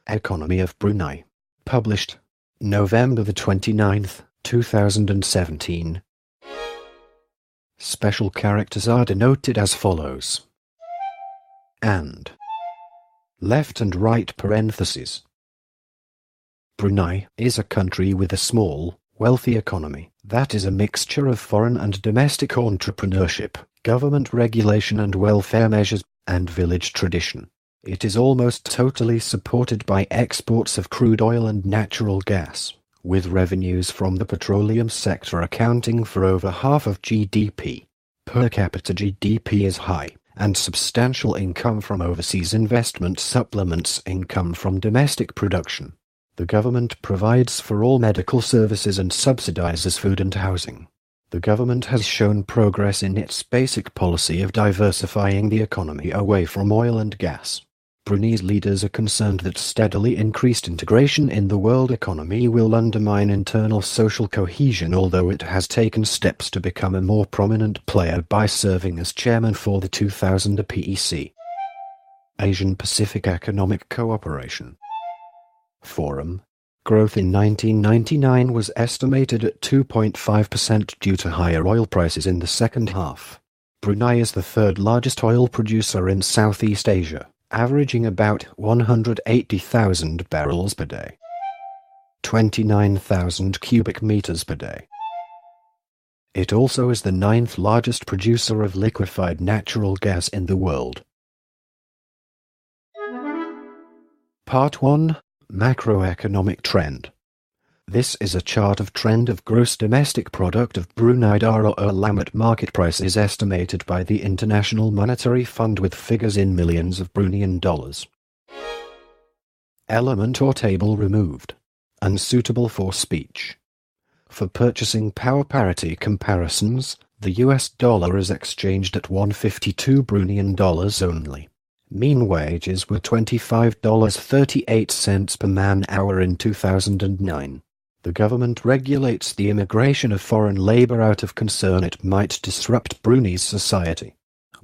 Ekonomi of Brunei. Published November the 29th, 2017. Special characters are denoted as follows. And. Left and right parentheses. Brunei is a country with a small, wealthy economy that is a mixture of foreign and domestic entrepreneurship, government regulation and welfare measures, and village tradition. It is almost totally supported by exports of crude oil and natural gas, with revenues from the petroleum sector accounting for over half of GDP. Per capita GDP is high, and substantial income from overseas investment supplements income from domestic production. The government provides for all medical services and subsidizes food and housing. The government has shown progress in its basic policy of diversifying the economy away from oil and gas. Brunei's leaders are concerned that steadily increased integration in the world economy will undermine internal social cohesion, although it has taken steps to become a more prominent player by serving as chairman for the 2000 APEC. Asian Pacific Economic Cooperation Forum. Growth in 1999 was estimated at 2.5% due to higher oil prices in the second half. Brunei is the third largest oil producer in Southeast Asia, averaging about 180,000 barrels per day, 29,000 cubic meters per day. It also is the ninth largest producer of liquefied natural gas in the world. Part 1. Macroeconomic Trend. This is a chart of trend of gross domestic product of Brunei Darussalam at market prices estimated by the International Monetary Fund with figures in millions of Bruneian dollars. Element or table removed. Unsuitable for speech. For purchasing power parity comparisons, the US dollar is exchanged at 152 Bruneian dollars only. Mean wages were $25.38 per man-hour in 2009. The government regulates the immigration of foreign labor out of concern it might disrupt Brunei's society.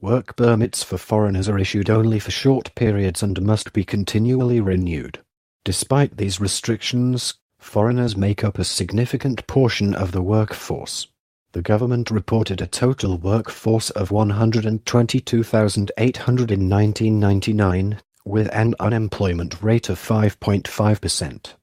Work permits for foreigners are issued only for short periods and must be continually renewed. Despite these restrictions, foreigners make up a significant portion of the workforce. The government reported a total workforce of 122,800 in 1999, with an unemployment rate of 5.5%.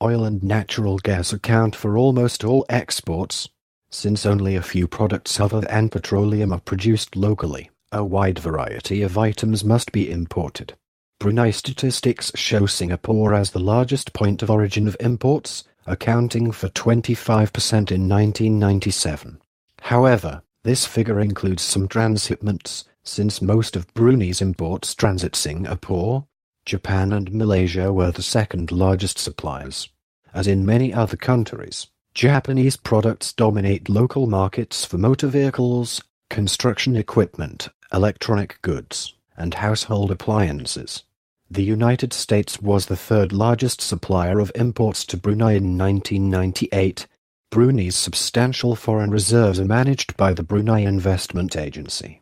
Oil and natural gas account for almost all exports. Since only a few products other than petroleum are produced locally, a wide variety of items must be imported. Brunei statistics show Singapore as the largest point of origin of imports, accounting for 25% in 1997. However, this figure includes some transshipments, since most of Brunei's imports transit Singapore. Japan and Malaysia were the second largest suppliers. As in many other countries, Japanese products dominate local markets for motor vehicles, construction equipment, electronic goods, and household appliances. The United States was the third largest supplier of imports to Brunei in 1998. Brunei's substantial foreign reserves are managed by the Brunei Investment Agency,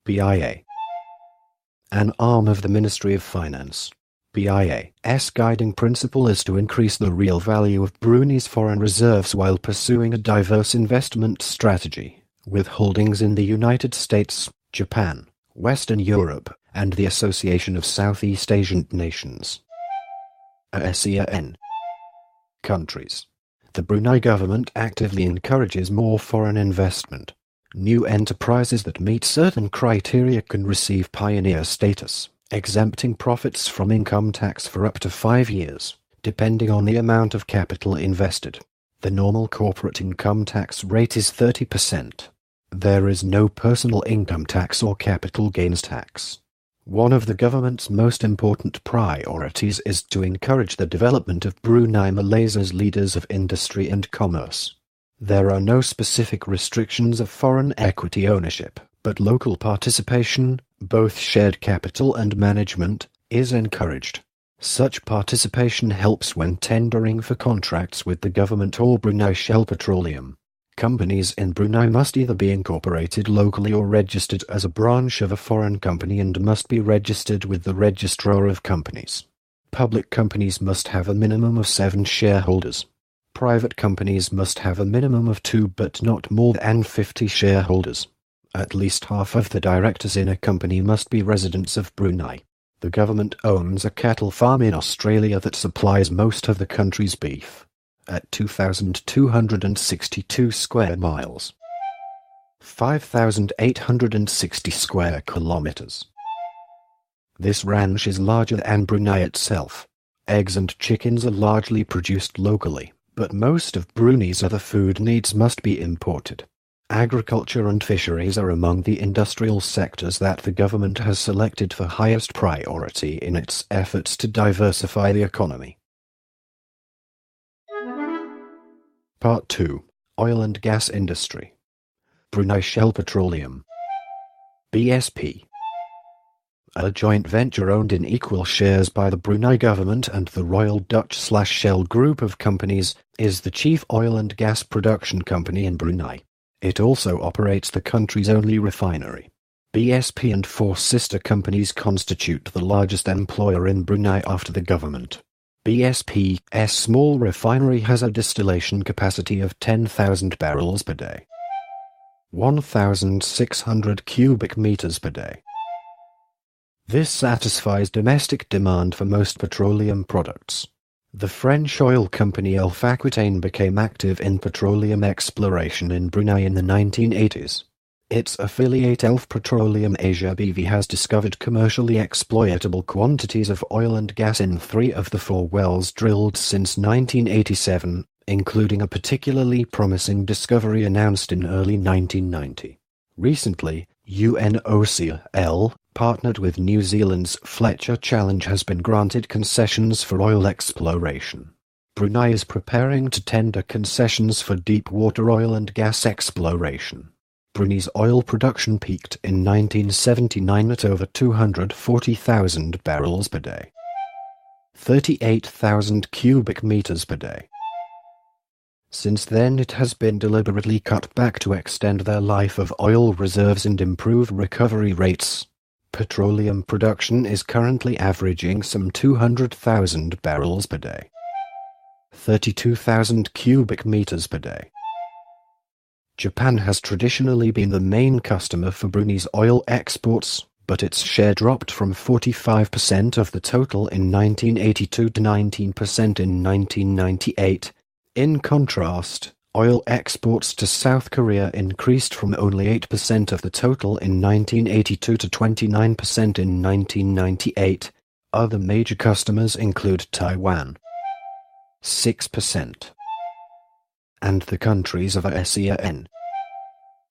BIA, an arm of the Ministry of Finance. BIA's guiding principle is to increase the real value of Brunei's foreign reserves while pursuing a diverse investment strategy, with holdings in the United States, Japan, Western Europe, and the Association of Southeast Asian Nations, ASEAN countries. The Brunei government actively encourages more foreign investment. New enterprises that meet certain criteria can receive pioneer status, exempting profits from income tax for up to 5 years, depending on the amount of capital invested. The normal corporate income tax rate is 30%. There is no personal income tax or capital gains tax. One of the government's most important priorities is to encourage the development of Brunei Malaysia's leaders of industry and commerce. There are no specific restrictions of foreign equity ownership, but local participation, both shared capital and management, is encouraged. Such participation helps when tendering for contracts with the government or Brunei Shell Petroleum. Companies in Brunei must either be incorporated locally or registered as a branch of a foreign company and must be registered with the Registrar of Companies. Public companies must have a minimum of 7 shareholders. Private companies must have a minimum of 2 but not more than 50 shareholders. At least half of the directors in a company must be residents of Brunei. The government owns a cattle farm in Australia that supplies most of the country's beef, at 2,262 square miles. 5,860 square kilometers. This ranch is larger than Brunei itself. Eggs and chickens are largely produced locally, but most of Brunei's other food needs must be imported. Agriculture and fisheries are among the industrial sectors that the government has selected for highest priority in its efforts to diversify the economy. Part 2. Oil and Gas Industry. Brunei Shell Petroleum, BSP. A joint venture owned in equal shares by the Brunei government and the Royal Dutch/Shell Group of companies, is the chief oil and gas production company in Brunei. It also operates the country's only refinery. BSP and 4 sister companies constitute the largest employer in Brunei after the government. BSP's small refinery has a distillation capacity of 10,000 barrels per day. 1,600 cubic meters per day. This satisfies domestic demand for most petroleum products. The French oil company Elf Aquitaine became active in petroleum exploration in Brunei in the 1980s. Its affiliate Elf Petroleum Asia BV has discovered commercially exploitable quantities of oil and gas in 3 of the 4 wells drilled since 1987, including a particularly promising discovery announced in early 1990. Recently, UNOCL, partnered with New Zealand's Fletcher Challenge, has been granted concessions for oil exploration. Brunei is preparing to tender concessions for deep-water oil and gas exploration. Brunei's oil production peaked in 1979 at over 240,000 barrels per day. 38,000 cubic meters per day. Since then it has been deliberately cut back to extend their life of oil reserves and improve recovery rates. Petroleum production is currently averaging some 200,000 barrels per day. 32,000 cubic meters per day. Japan has traditionally been the main customer for Brunei's oil exports, but its share dropped from 45% of the total in 1982 to 19% in 1998. In contrast, oil exports to South Korea increased from only 8% of the total in 1982 to 29% in 1998. Other major customers include Taiwan, 6%, and the countries of ASEAN,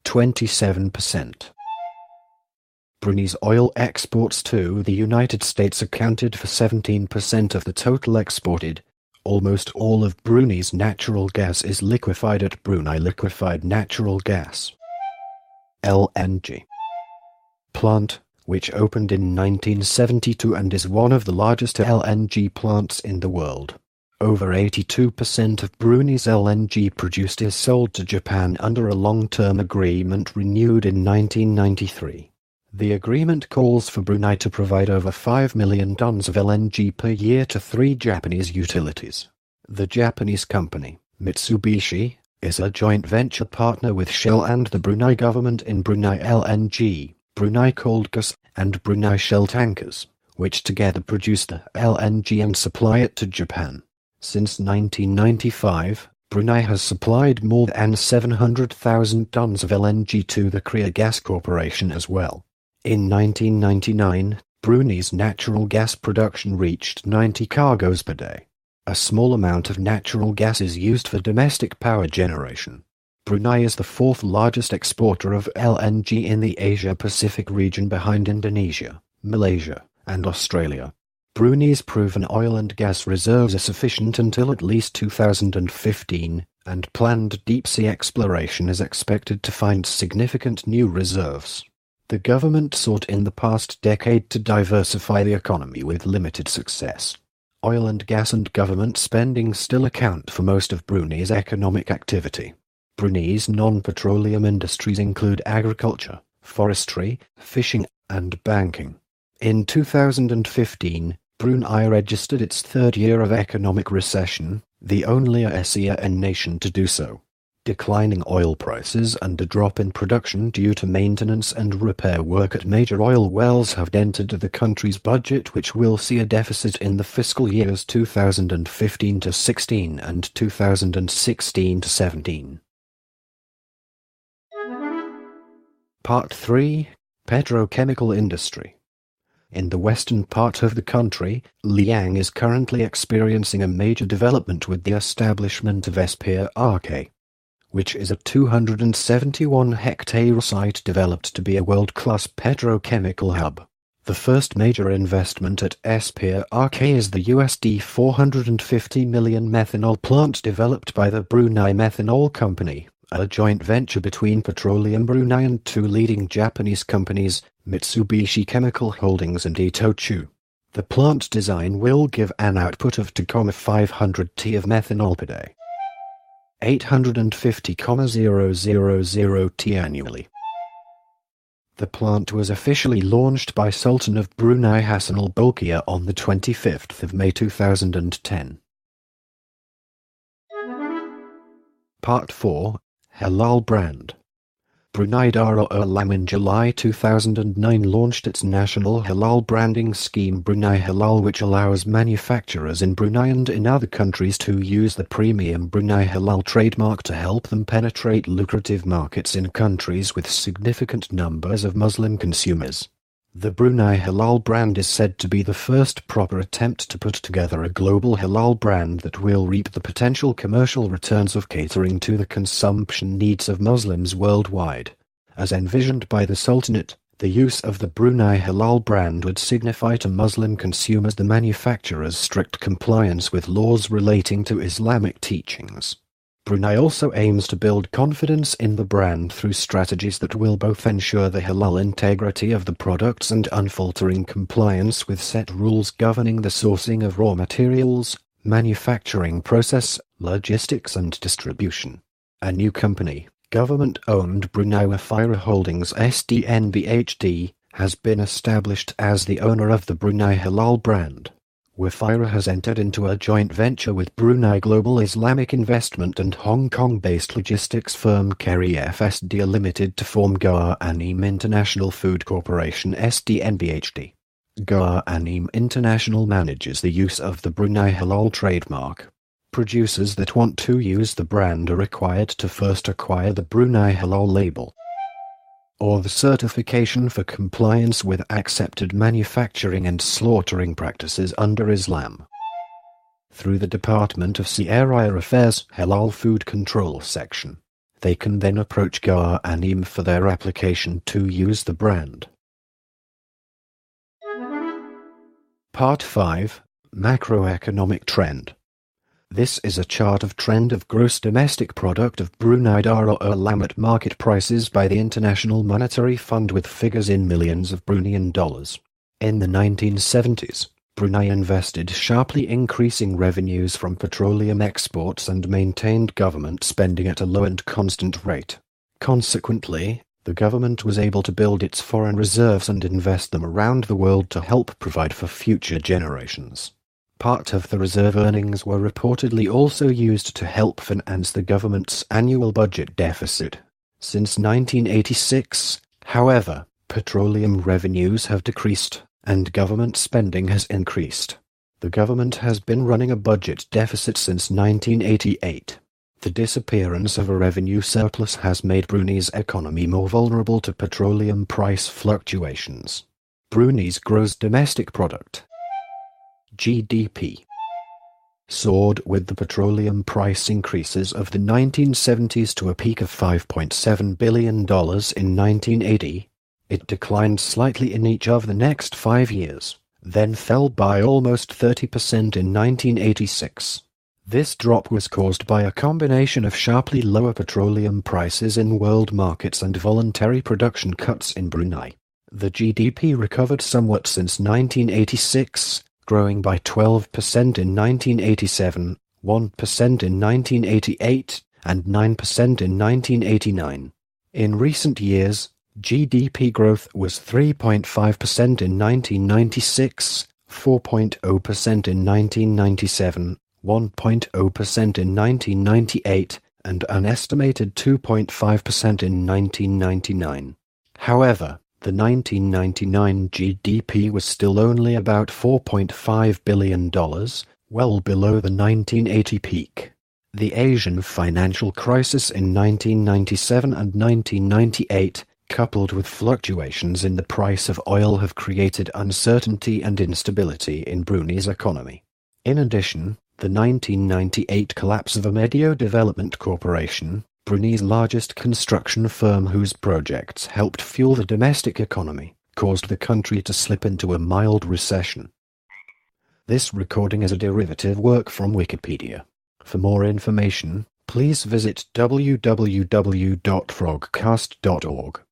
27%. Brunei's oil exports to the United States accounted for 17% of the total exported. Almost all of Brunei's natural gas is liquefied at Brunei Liquefied Natural Gas (LNG) plant, which opened in 1972 and is one of the largest LNG plants in the world. Over 82% of Brunei's LNG produced is sold to Japan under a long-term agreement renewed in 1993. The agreement calls for Brunei to provide over 5 million tons of LNG per year to 3 Japanese utilities. The Japanese company, Mitsubishi, is a joint venture partner with Shell and the Brunei government in Brunei LNG, Brunei Cold Gas, and Brunei Shell Tankers, which together produce the LNG and supply it to Japan. Since 1995, Brunei has supplied more than 700,000 tons of LNG to the Korea Gas Corporation as well. In 1999, Brunei's natural gas production reached 90 cargoes per day. A small amount of natural gas is used for domestic power generation. Brunei is the 4th largest exporter of LNG in the Asia-Pacific region behind Indonesia, Malaysia, and Australia. Brunei's proven oil and gas reserves are sufficient until at least 2015, and planned deep-sea exploration is expected to find significant new reserves. The government sought in the past decade to diversify the economy with limited success. Oil and gas and government spending still account for most of Brunei's economic activity. Brunei's non-petroleum industries include agriculture, forestry, fishing, and banking. In 2015, Brunei registered its third year of economic recession, the only ASEAN nation to do so. Declining oil prices and a drop in production due to maintenance and repair work at major oil wells have dented the country's budget, which will see a deficit in the fiscal years 2015-16 and 2016-17. Part 3. Petrochemical Industry. In the western part of the country, Liang is currently experiencing a major development with the establishment of SPRK, which is a 271-hectare site developed to be a world-class petrochemical hub. The first major investment at SPRK is the USD 450 million methanol plant developed by the Brunei Methanol Company, a joint venture between Petroleum Brunei and two leading Japanese companies, Mitsubishi Chemical Holdings and Itochu. The plant design will give an output of 2,500 t of methanol per day, 850,000 t annually. The plant was officially launched by Sultan of Brunei Hassanal Bolkiah on the 25th of May 2010. Part 4. Halal Brand. Brunei Darussalam in July 2009 launched its national halal branding scheme Brunei Halal, which allows manufacturers in Brunei and in other countries to use the premium Brunei Halal trademark to help them penetrate lucrative markets in countries with significant numbers of Muslim consumers. The Brunei Halal brand is said to be the first proper attempt to put together a global halal brand that will reap the potential commercial returns of catering to the consumption needs of Muslims worldwide. As envisioned by the Sultanate, the use of the Brunei Halal brand would signify to Muslim consumers the manufacturer's strict compliance with laws relating to Islamic teachings. Brunei also aims to build confidence in the brand through strategies that will both ensure the halal integrity of the products and unfaltering compliance with set rules governing the sourcing of raw materials, manufacturing process, logistics and distribution. A new company, government-owned Brunei Wafira Holdings SDNBHD, has been established as the owner of the Brunei Halal brand. Wafira has entered into a joint venture with Brunei Global Islamic Investment and Hong Kong-based logistics firm Kerry FSD Limited to form Gar Anim International Food Corporation SDNBHD. Gar Anim International manages the use of the Brunei Halal trademark. Producers that want to use the brand are required to first acquire the Brunei Halal label, or the certification for compliance with accepted manufacturing and slaughtering practices under Islam, through the Department of Seria Affairs Halal Food Control section. They can then approach Gar Anim for their application to use the brand. Part 5. Macroeconomic Trend. This is a chart of trend of gross domestic product of Brunei Darussalam at market prices by the International Monetary Fund with figures in millions of Bruneian dollars. In the 1970s, Brunei invested sharply increasing revenues from petroleum exports and maintained government spending at a low and constant rate. Consequently, the government was able to build its foreign reserves and invest them around the world to help provide for future generations. Part of the reserve earnings were reportedly also used to help finance the government's annual budget deficit. Since 1986, however, petroleum revenues have decreased, and government spending has increased. The government has been running a budget deficit since 1988. The disappearance of a revenue surplus has made Brunei's economy more vulnerable to petroleum price fluctuations. Brunei's gross domestic product (GDP) soared with the petroleum price increases of the 1970s to a peak of $5.7 billion in 1980. It declined slightly in each of the next 5 years, then fell by almost 30% in 1986. This drop was caused by a combination of sharply lower petroleum prices in world markets and voluntary production cuts in Brunei. The GDP recovered somewhat since 1986, growing by 12% in 1987, 1% in 1988, and 9% in 1989. In recent years, GDP growth was 3.5% in 1996, 4.0% in 1997, 1.0% in 1998, and an estimated 2.5% in 1999. However, the 1999 GDP was still only about $4.5 billion, well below the 1980 peak. The Asian financial crisis in 1997 and 1998, coupled with fluctuations in the price of oil, have created uncertainty and instability in Brunei's economy. In addition, the 1998 collapse of Amedio Development Corporation, Brunei's largest construction firm whose projects helped fuel the domestic economy, caused the country to slip into a mild recession. This recording is a derivative work from Wikipedia. For more information, please visit www.frogcast.org.